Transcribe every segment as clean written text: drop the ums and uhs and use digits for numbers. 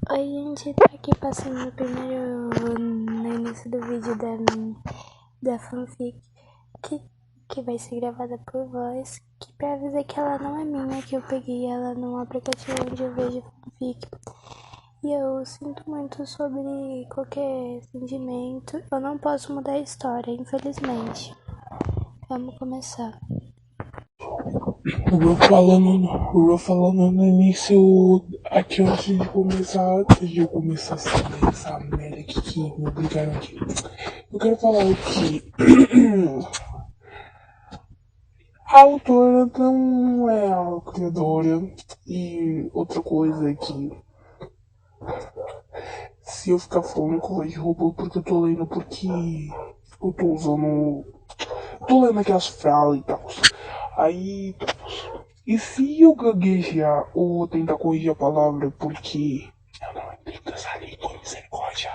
Oi, gente, tô aqui passando no início do vídeo da fanfic que vai ser gravada por voz, que pra avisar que ela não é minha, que eu peguei ela num aplicativo onde eu vejo fanfic. E eu sinto muito sobre qualquer sentimento. Eu não posso mudar a história, infelizmente. Vamos começar. O Ro falando no início, aqui antes de começar essa merda aqui que me obrigaram aqui. Eu quero falar que a autora não é a criadora. E outra coisa é que se eu ficar falando coisa de robô porque eu tô lendo porque eu tô usando. Tô lendo aquelas frases e tal. Aí. E se eu gaguejar ou tentar corrigir a palavra porque eu não entendo essa língua, misericórdia.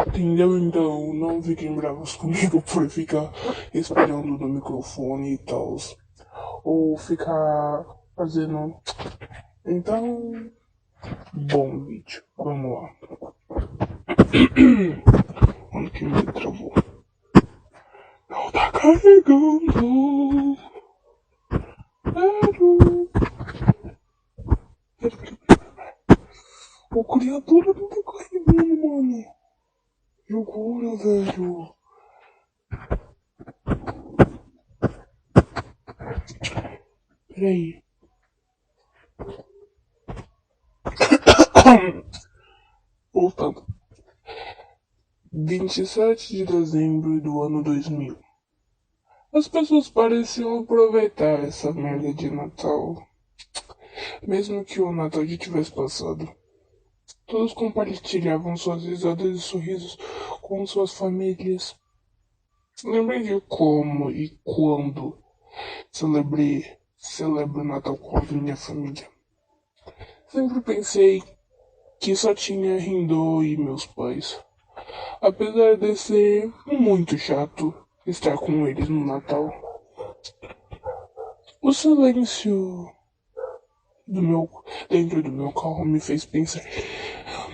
Entendeu? Então não fiquem bravos comigo por ficar esperando no microfone e tal. Ou ficar fazendo. Então. Bom vídeo. Vamos lá. Onde que me travou? Não tá carregando. O criatura não tá carregando, mano. Jogura, velho. Peraí. Voltando. 27 de dezembro do ano 2000. As pessoas pareciam aproveitar essa merda de Natal. Mesmo que o Natal já tivesse passado. Todos compartilhavam suas risadas e sorrisos com suas famílias. Lembrei de como e quando celebro o Natal com a minha família. Sempre pensei que só tinha Rindô e meus pais. Apesar de ser muito chato estar com eles no Natal. O silêncio dentro do meu carro me fez pensar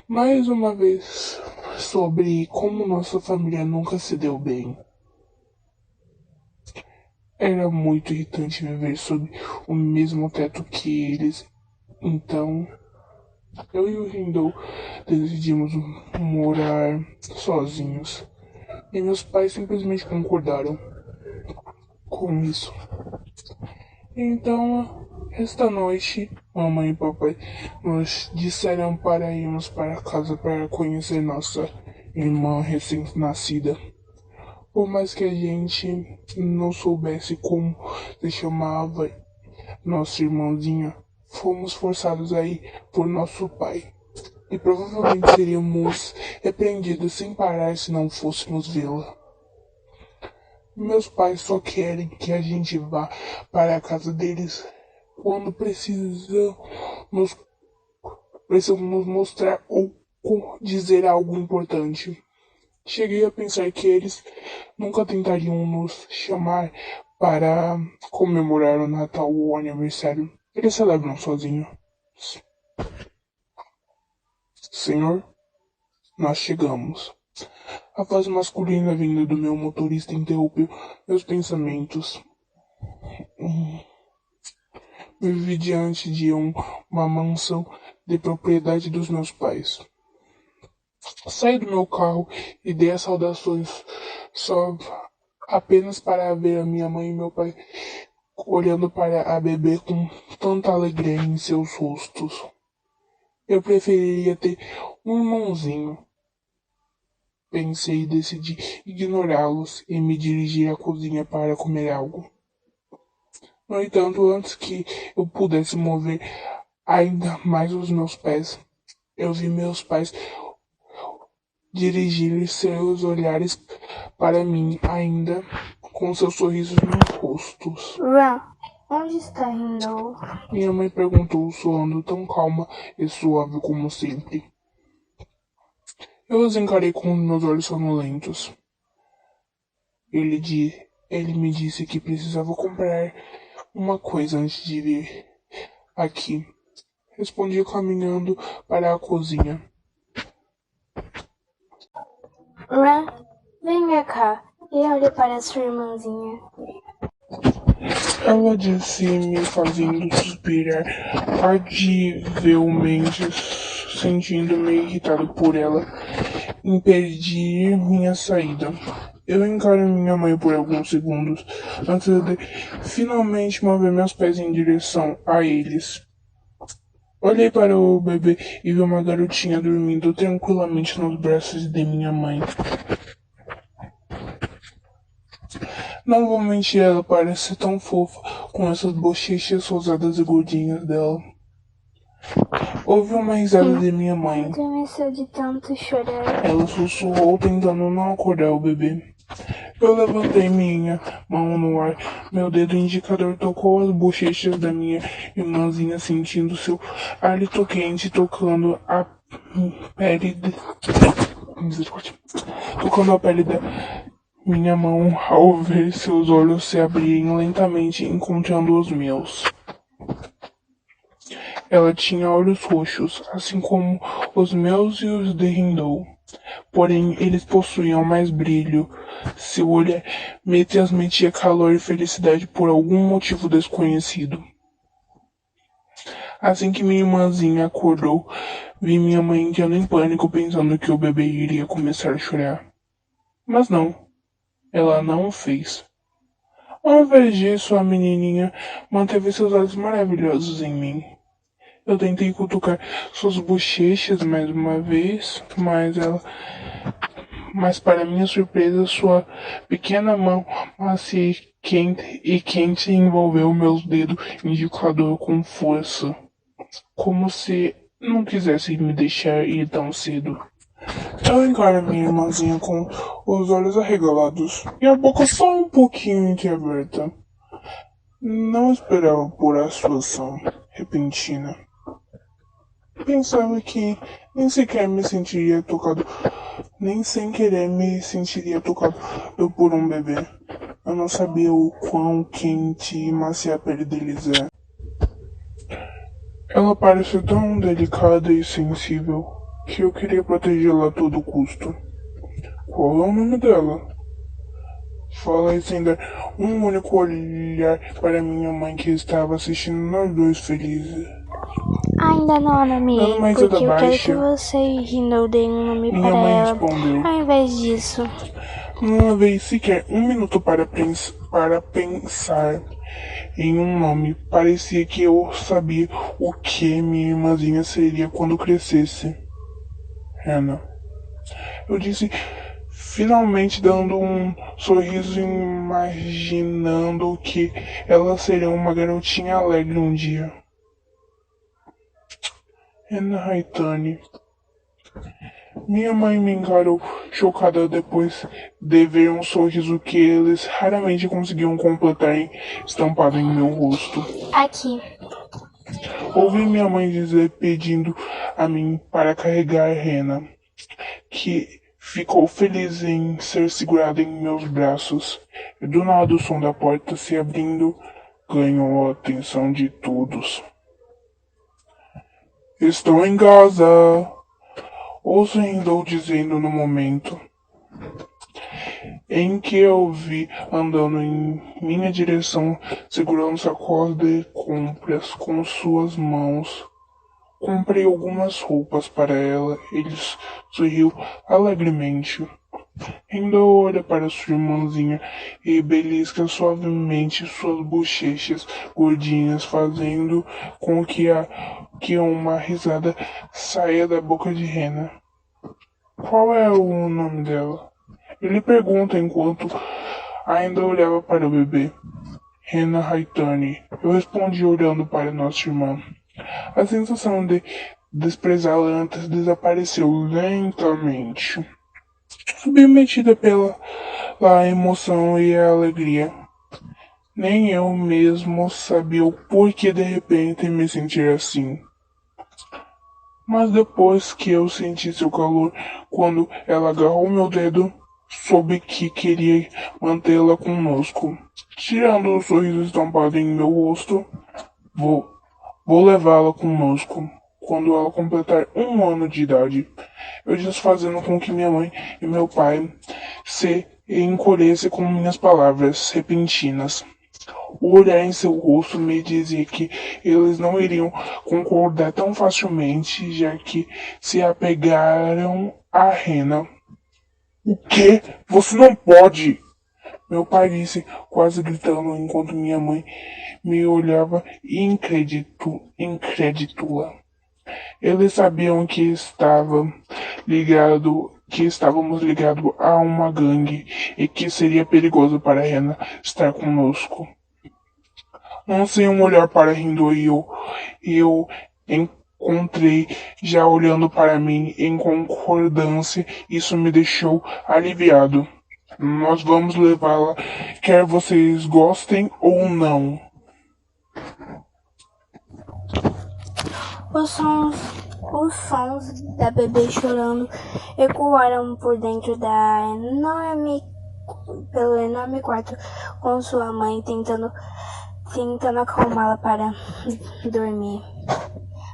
mais uma vez sobre como nossa família nunca se deu bem. Era muito irritante viver sob o mesmo teto que eles. Então, eu e o Rindou decidimos morar sozinhos. E meus pais simplesmente concordaram com isso. Então, esta noite, mamãe e papai nos disseram para irmos para casa para conhecer nossa irmã recém-nascida. Por mais que a gente não soubesse como se chamava nossa irmãzinha, fomos forçados a ir por nosso pai. E provavelmente seríamos repreendidos sem parar se não fôssemos vê-la. Meus pais só querem que a gente vá para a casa deles quando precisam nos mostrar ou dizer algo importante. Cheguei a pensar que eles nunca tentariam nos chamar para comemorar o Natal ou o aniversário. Eles celebram sozinhos. Senhor, nós chegamos. A voz masculina vinda do meu motorista interrompeu meus pensamentos. Vivi diante de uma mansão de propriedade dos meus pais. Saí do meu carro e dei as saudações só apenas para ver a minha mãe e meu pai olhando para a bebê com tanta alegria em seus rostos. Eu preferiria ter um irmãozinho. Pensei e decidi ignorá-los e me dirigir à cozinha para comer algo. No entanto, antes que eu pudesse mover ainda mais os meus pés, eu vi meus pais dirigir seus olhares para mim, ainda com seus sorrisos nos rostos. Ron, onde está Rindou? Minha mãe perguntou, soando tão calma e suave como sempre. Eu os encarei com meus olhos sonolentos. Ele me disse que precisava comprar uma coisa antes de vir aqui. respondi caminhando para a cozinha. Ran, venha cá e olhe para sua irmãzinha. Ela disse, me fazendo suspirar ardivelmente, sentindo-me irritado por ela impedir minha saída. Eu encaro minha mãe por alguns segundos, antes de finalmente mover meus pés em direção a eles. Olhei para o bebê e vi uma garotinha dormindo tranquilamente nos braços de minha mãe. Não vou mentir, ela parece tão fofa, com essas bochechas rosadas e gordinhas dela. Ouvi uma risada de minha mãe. Adormeceu de tanto chorar. Ela sussurrou, tentando não acordar o bebê. Eu levantei minha mão no ar. Meu dedo indicador tocou as bochechas da minha irmãzinha, sentindo seu hálito quente tocando a pele tocando a pele da minha mão ao ver seus olhos se abrirem lentamente, encontrando os meus. Ela tinha olhos roxos, assim como os meus e os de Hindou. Porém, eles possuíam mais brilho. Seu olhar me transmitia calor e felicidade por algum motivo desconhecido. Assim que minha irmãzinha acordou, vi minha mãe entrando em pânico, pensando que o bebê iria começar a chorar. Mas não, ela não o fez. Ao invés disso, a menininha manteve seus olhos maravilhosos em mim. Eu tentei cutucar suas bochechas mais uma vez, mas para minha surpresa, sua pequena mão macia e quente envolveu meus dedos indicador com força, como se não quisesse me deixar ir tão cedo. Eu encaro minha irmãzinha com os olhos arregalados e a boca só um pouquinho entreaberta. Não esperava por a sua ação repentina. Pensava que nem sequer me sentiria tocado, nem sem querer me sentiria tocado por um bebê. Eu não sabia o quão quente e macia a pele deles é. Ela parece tão delicada e sensível que eu queria protegê-la a todo custo. Qual é o nome dela? Falei sem dar um único olhar para minha mãe, que estava assistindo nós dois felizes. Ainda não, Anami, porque eu quero que você e Hindou deem um nome Minha para mãe ela. respondeu. Ao invés disso, Não havia sequer um minuto para pensar em um nome. Parecia que eu sabia o que minha irmãzinha seria quando crescesse. Hannah. Eu disse, finalmente dando um sorriso, imaginando que ela seria uma garotinha alegre um dia. Hannah Haitani. Minha mãe me encarou chocada depois de ver um sorriso que eles raramente conseguiam completar estampado em meu rosto. aqui. Ouvi minha mãe dizer, pedindo a mim para carregar Hannah, que ficou feliz em ser segurada em meus braços. E do nada o som da porta se abrindo ganhou a atenção de todos. Estou em casa! Ouço Hindou dizendo no momento em que eu vi andando em minha direção, segurando sacolas de compras com suas mãos. Comprei algumas roupas para ela. Ele sorriu alegremente. Hindou olha para sua irmãzinha e belisca suavemente suas bochechas gordinhas, fazendo com que uma risada saia da boca de Hannah. Qual é o nome dela? Ele pergunta enquanto ainda olhava para o bebê. Hannah Haitani. Eu respondi olhando para nossa irmã. A sensação de desprezá-la antes desapareceu lentamente, submetida pela emoção e a alegria. Nem eu mesmo sabia o porquê de repente me sentir assim. Mas depois que eu senti seu calor, quando ela agarrou meu dedo, soube que queria mantê-la conosco. Tirando o sorriso estampado em meu rosto, Vou levá-la conosco quando ela completar 1 ano de idade. Eu disse, fazendo com que minha mãe e meu pai se encolhessem com minhas palavras repentinas. O olhar em seu rosto me dizia que eles não iriam concordar tão facilmente, já que se apegaram a Rena. O quê? Você não pode! Meu pai disse, quase gritando, enquanto minha mãe me olhava incrédula. Eles sabiam que estávamos ligados a uma gangue e que seria perigoso para Rena estar conosco. Lancei um olhar para Rindo e eu encontrei já olhando para mim em concordância. Isso me deixou aliviado. Nós vamos levá-la, quer vocês gostem ou não. Os sons da bebê chorando ecoaram por dentro pelo enorme quarto, com sua mãe tentando acalmá-la para dormir.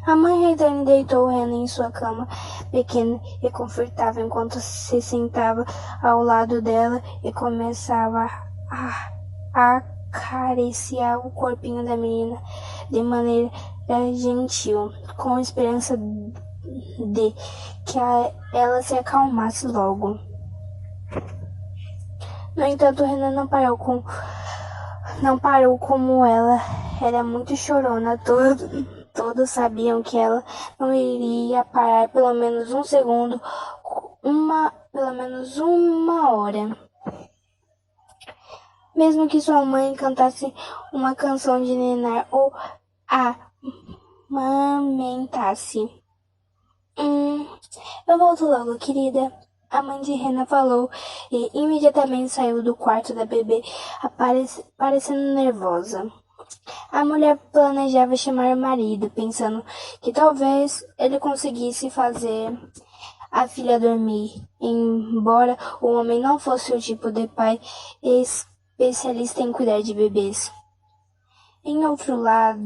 A mãe então deitou Rena em sua cama pequena e confortável enquanto se sentava ao lado dela e começava a acariciar o corpinho da menina de maneira gentil, com esperança de que ela se acalmasse logo. No entanto, Rena não parou como ela era muito chorona. Todos sabiam que ela não iria parar pelo menos um segundo, pelo menos 1 hora. Mesmo que sua mãe cantasse uma canção de ninar ou amamentasse. Eu volto logo, querida. A mãe de Rena falou e imediatamente saiu do quarto da bebê, parecendo nervosa. A mulher planejava chamar o marido, pensando que talvez ele conseguisse fazer a filha dormir, embora o homem não fosse o tipo de pai especialista em cuidar de bebês. Em outro lugar,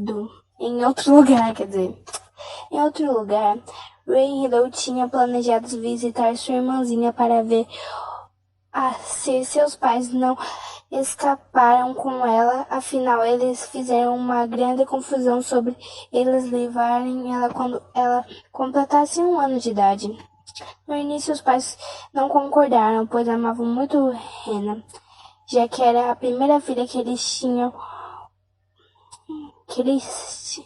Ray Hill tinha planejado visitar sua irmãzinha para ver se seus pais não escaparam com ela. Afinal, eles fizeram uma grande confusão sobre eles levarem ela quando ela completasse 1 ano de idade. No início, os pais não concordaram, pois amavam muito Rena, já que era a primeira filha que eles tinham.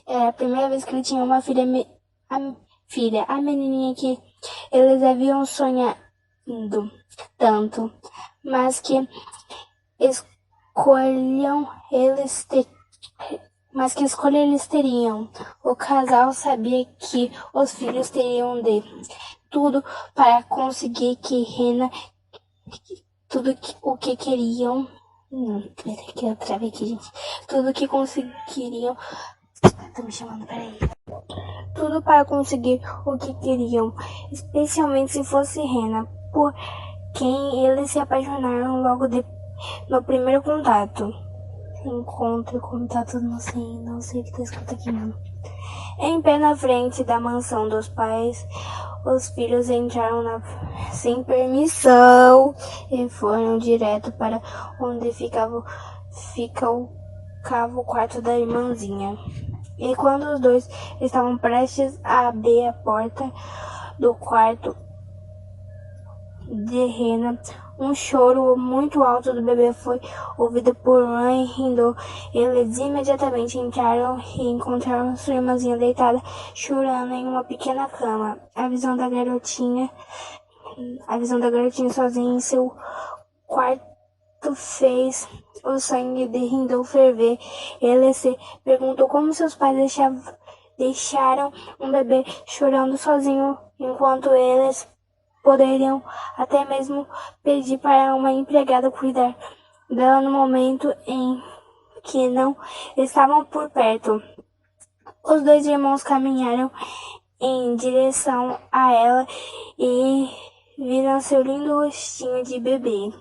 Era a primeira vez que ele tinha uma filha, a menininha que eles haviam sonhado tanto, mas que escolha eles teriam. O casal sabia que os filhos teriam de tudo para conseguir que Rena o que queriam. Peraí que eu travei aqui, gente. Tudo que conseguiriam. Tá me chamando, peraí. Tudo para conseguir o que queriam, especialmente se fosse Rena, por quem eles se apaixonaram logo no primeiro contato. Contato, não sei o que tá escrito aqui, não. Em pé na frente da mansão dos pais, os filhos entraram sem permissão e foram direto para onde ficava o quarto da irmãzinha. E quando os dois estavam prestes a abrir a porta do quarto de Rena, um choro muito alto do bebê foi ouvido por Ray e Rindo. Eles imediatamente entraram e encontraram sua irmãzinha deitada, chorando em uma pequena cama. A visão da garotinha sozinha em seu quarto fez o sangue de Rindo ferver. Ele se perguntou como seus pais deixaram um bebê chorando sozinho, enquanto eles poderiam até mesmo pedir para uma empregada cuidar dela no momento em que não estavam por perto. Os dois irmãos caminharam em direção a ela e viram seu lindo rostinho de bebê.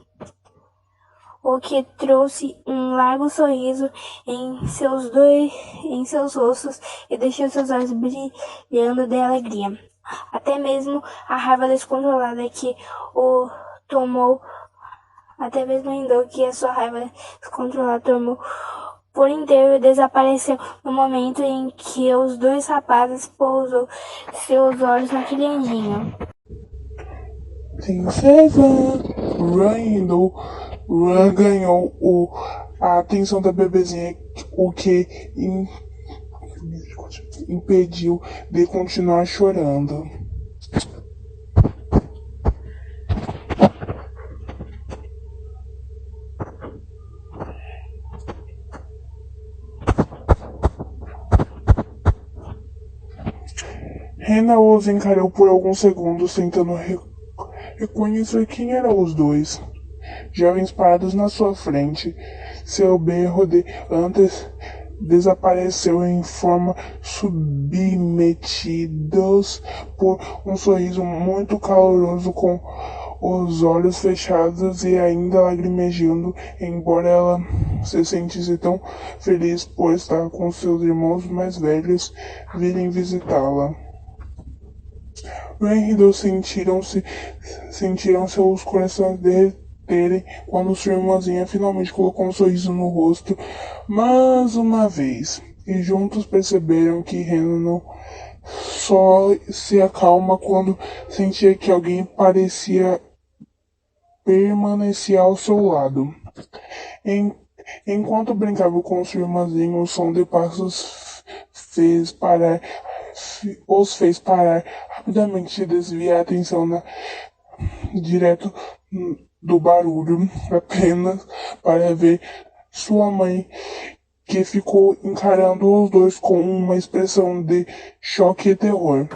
o que trouxe um largo sorriso em seus rostos e deixou seus olhos brilhando de alegria. Até mesmo a raiva descontrolada que o tomou, até mesmo Hindou, que a sua raiva descontrolada tomou por inteiro, desapareceu no momento em que os dois rapazes pousou seus olhos naquele anjinho. Princesa Ran ganhou a atenção da bebezinha, o que impediu de continuar chorando. Rena os encarou por alguns segundos, tentando reconhecer quem eram os dois jovens parados na sua frente. Seu berro de antes desapareceu em forma submetidos por um sorriso muito caloroso, com os olhos fechados e ainda lagrimejando, embora ela se sentisse tão feliz por estar com seus irmãos mais velhos virem visitá-la. Ran e Hindou sentiram seus corações derreterem quando sua irmãzinha finalmente colocou um sorriso no rosto mais uma vez, e juntos perceberam que Rena não só se acalma quando sentia que alguém permanecia ao seu lado. Enquanto brincava com sua irmãzinha, o som de passos os fez parar rapidamente e desviar a atenção direto do barulho, apenas para ver sua mãe, que ficou encarando os dois com uma expressão de choque e terror.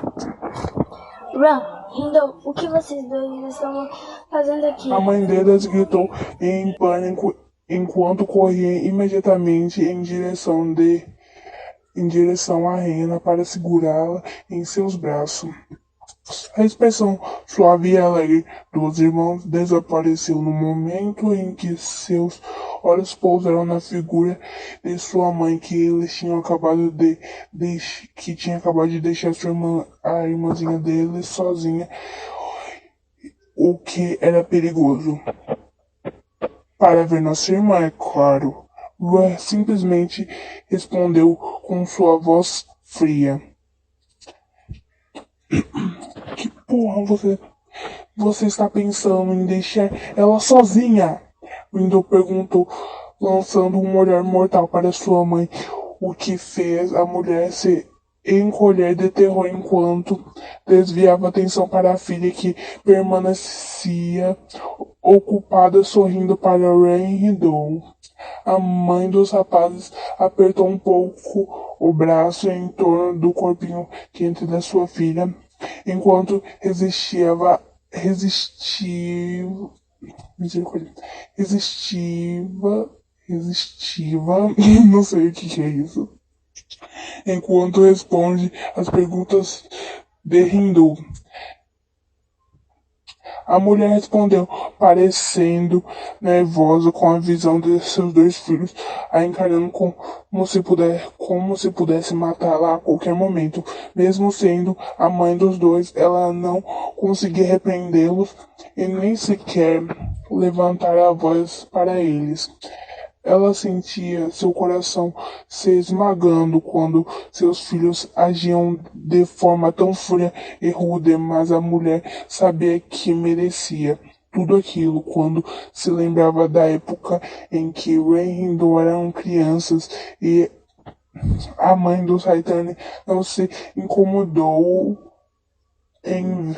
Ran, Hindou, o que vocês dois estão fazendo aqui? A mãe deles gritou em pânico enquanto corria imediatamente em direção à Rena para segurá-la em seus braços. A expressão suave e alegre dos irmãos desapareceu no momento em que seus olhos pousaram na figura de sua mãe, que eles tinham acabado de deixar a irmãzinha deles sozinha, o que era perigoso para ver nossa irmã, é claro. Ran simplesmente respondeu com sua voz fria. Que porra você está pensando em deixar ela sozinha? Hindou perguntou, lançando um olhar mortal para sua mãe, o que fez a mulher se encolher de terror enquanto desviava a atenção para a filha, que permanecia ocupada sorrindo para Ran e Hindou. A mãe dos rapazes apertou um pouco o braço em torno do corpinho quente da sua filha, enquanto resistiva, não sei o que é isso, enquanto responde às perguntas de Hindou. A mulher respondeu, parecendo nervosa com a visão de seus dois filhos, a encarando como se pudesse matá-la a qualquer momento. Mesmo sendo a mãe dos dois, ela não conseguia repreendê-los e nem sequer levantar a voz para eles. Ela sentia seu coração se esmagando quando seus filhos agiam de forma tão fria e rude, mas a mulher sabia que merecia tudo aquilo quando se lembrava da época em que Ran e Hindou eram crianças e a mãe dos Haitani não se incomodou em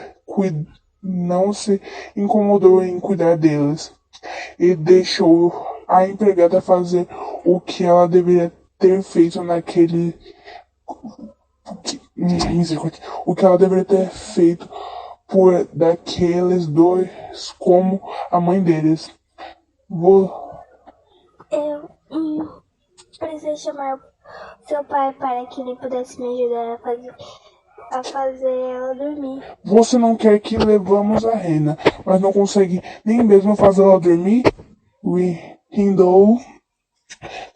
cuidar deles e deixou a empregada fazer o que ela deveria ter feito o que ela deveria ter feito por daqueles dois como a mãe deles. Eu precisei chamar seu pai para que ele pudesse me ajudar a fazer ela dormir. Você não quer que levamos a Rena, mas não consegue nem mesmo fazer ela dormir? Rindou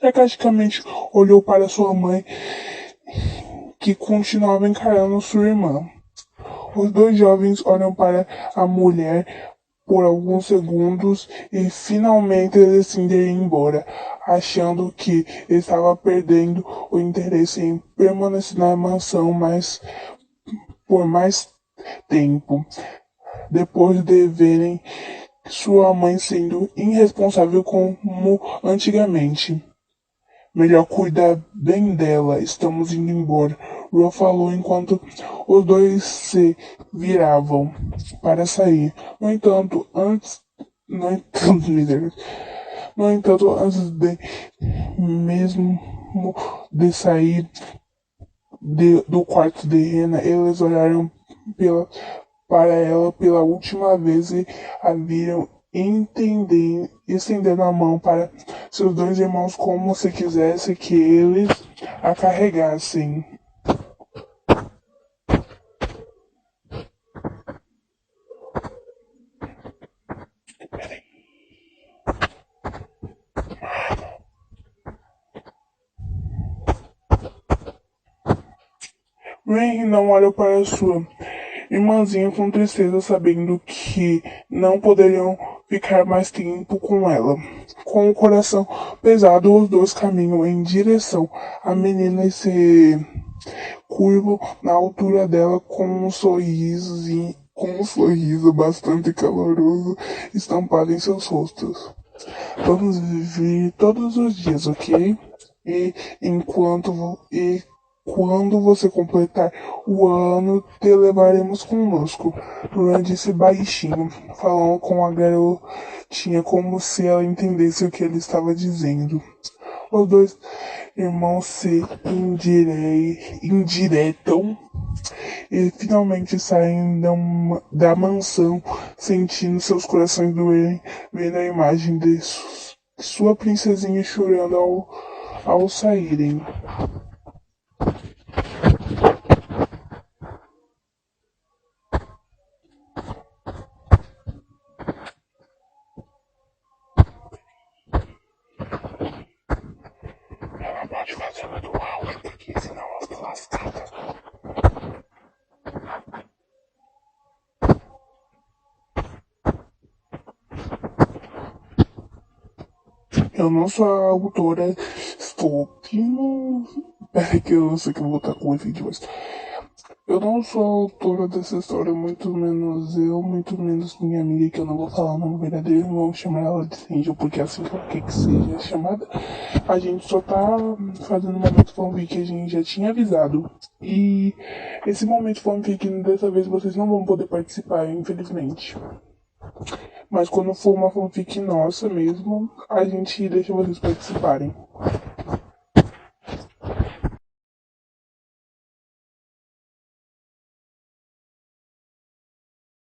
sarcasticamente olhou para sua mãe, que continuava encarando sua irmã. Os dois jovens olham para a mulher por alguns segundos e finalmente decidem ir embora, achando que estava perdendo o interesse em permanecer na mansão por mais tempo, depois de verem sua mãe sendo irresponsável como antigamente. Melhor cuidar bem dela, estamos indo embora, Ron falou enquanto os dois se viravam para sair. No entanto, no entanto, antes de mesmo de sair do quarto de Rena, eles olharam para ela pela última vez e a viram estendendo a mão para seus dois irmãos como se quisesse que eles a carregassem. Ray não olhou para sua irmãzinha com tristeza, sabendo que não poderiam ficar mais tempo com ela. Com o coração pesado, os dois caminham em direção à menina e se curvam na altura dela com um sorriso bastante caloroso estampado em seus rostos. Vamos viver todos os dias, ok? E quando você completar o ano, te levaremos conosco. Ron disse baixinho, falando com a garotinha como se ela entendesse o que ele estava dizendo. Os dois irmãos se indiretam e finalmente saem da mansão, sentindo seus corações doerem, vendo a imagem de sua princesinha chorando ao saírem. Ela pode fazer do áudio, porque senão eu tô lascada. Eu não sou a autora, estou opino. Peraí que eu sei que eu vou estar com o vídeo, mas eu não sou a autora dessa história, muito menos eu, muito menos minha amiga, que eu não vou falar o nome verdadeiro, vamos chamar ela de Angel, porque assim que ela quer que seja chamada. A gente só tá fazendo um momento fanfic que a gente já tinha avisado. E esse momento fanfic, dessa vez, vocês não vão poder participar, infelizmente. Mas quando for uma fanfic nossa mesmo, a gente deixa vocês participarem.